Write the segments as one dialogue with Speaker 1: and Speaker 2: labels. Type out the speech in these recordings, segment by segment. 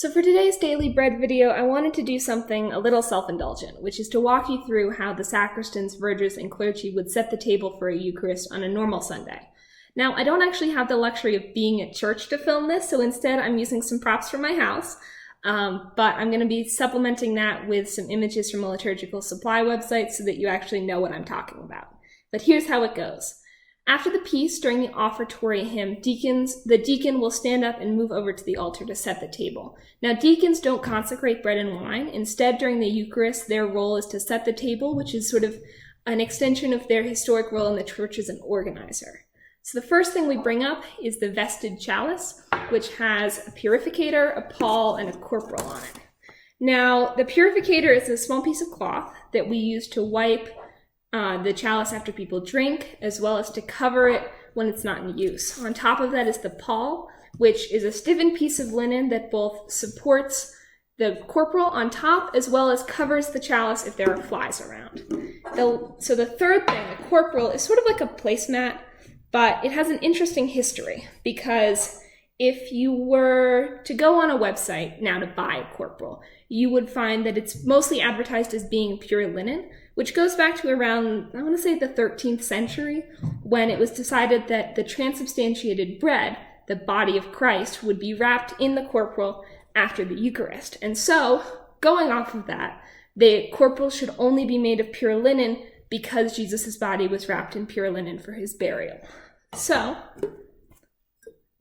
Speaker 1: So for today's Daily Bread video, I wanted to do something a little self-indulgent, which is to walk you through how the sacristans, vergers, and clergy would set the table for a Eucharist on a normal Sunday. Now, I don't actually have the luxury of being at church to film this, so instead I'm using some props from my house, but I'm going to be supplementing that with some images from a liturgical supply website so that you actually know what I'm talking about. But here's how it goes. After the peace, during the offertory hymn, the deacon will stand up and move over to the altar to set the table. Now, deacons don't consecrate bread and wine. Instead, during the Eucharist, their role is to set the table, which is sort of an extension of their historic role in the church as an organizer. So the first thing we bring up is the vested chalice, which has a purificator, a pall, and a corporal on it. Now, the purificator is a small piece of cloth that we use to wipe the chalice after people drink, as well as to cover it when it's not in use. On top of that is the pall, which is a stiffened piece of linen that both supports the corporal on top as well as covers the chalice if there are flies around. So the third thing, the corporal, is sort of like a placemat, but it has an interesting history because if you were to go on a website now to buy a corporal, you would find that it's mostly advertised as being pure linen, which goes back to around, I want to say the 13th century, when it was decided that the transubstantiated bread, the body of Christ, would be wrapped in the corporal after the Eucharist. And so, going off of that, the corporal should only be made of pure linen because Jesus' body was wrapped in pure linen for his burial. So,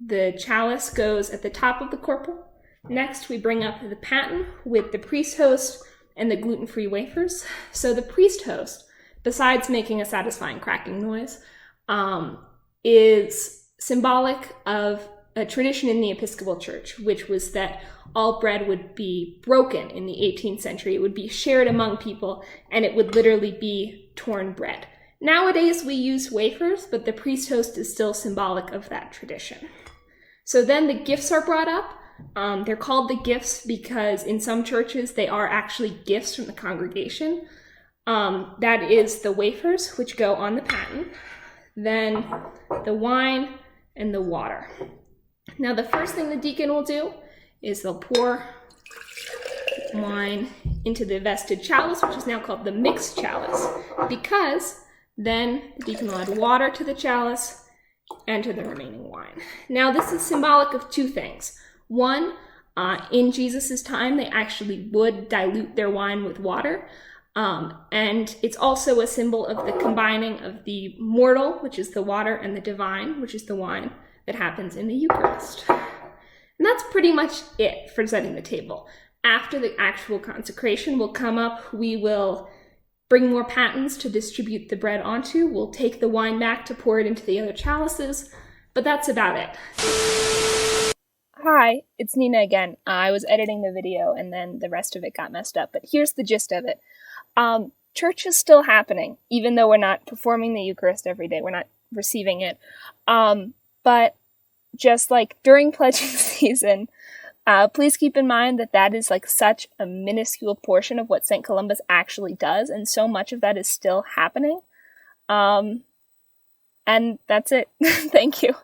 Speaker 1: the chalice goes at the top of the corporal. Next, we bring up the paten with the priest host and the gluten-free wafers. So the priest host, besides making a satisfying cracking noise, is symbolic of a tradition in the Episcopal Church, which was that all bread would be broken in the 18th century. It would be shared among people, and it would literally be torn bread. Nowadays, we use wafers, but the priest host is still symbolic of that tradition. So then the gifts are brought up. They're called the gifts because in some churches they are actually gifts from the congregation. That is the wafers, which go on the paten, then the wine and the water. Now the first thing the deacon will do is they'll pour wine into the vested chalice, which is now called the mixed chalice, because then the deacon will add water to the chalice and to the remaining wine. Now this is symbolic of two things. One, in Jesus' time, they actually would dilute their wine with water. And it's also a symbol of the combining of the mortal, which is the water, and the divine, which is the wine, that happens in the Eucharist. And that's pretty much it for setting the table. After the actual consecration will come up, we will bring more patens to distribute the bread onto. We'll take the wine back to pour it into the other chalices, but that's about it. Hi, it's Nina again. I was editing the video and then the rest of it got messed up, but here's the gist of it. Church is still happening, even though we're not performing the Eucharist every day. We're not receiving it. But just like during pledging season, please keep in mind that that is like such a minuscule portion of what St. Columba's actually does, and so much of that is still happening. And that's it. Thank you.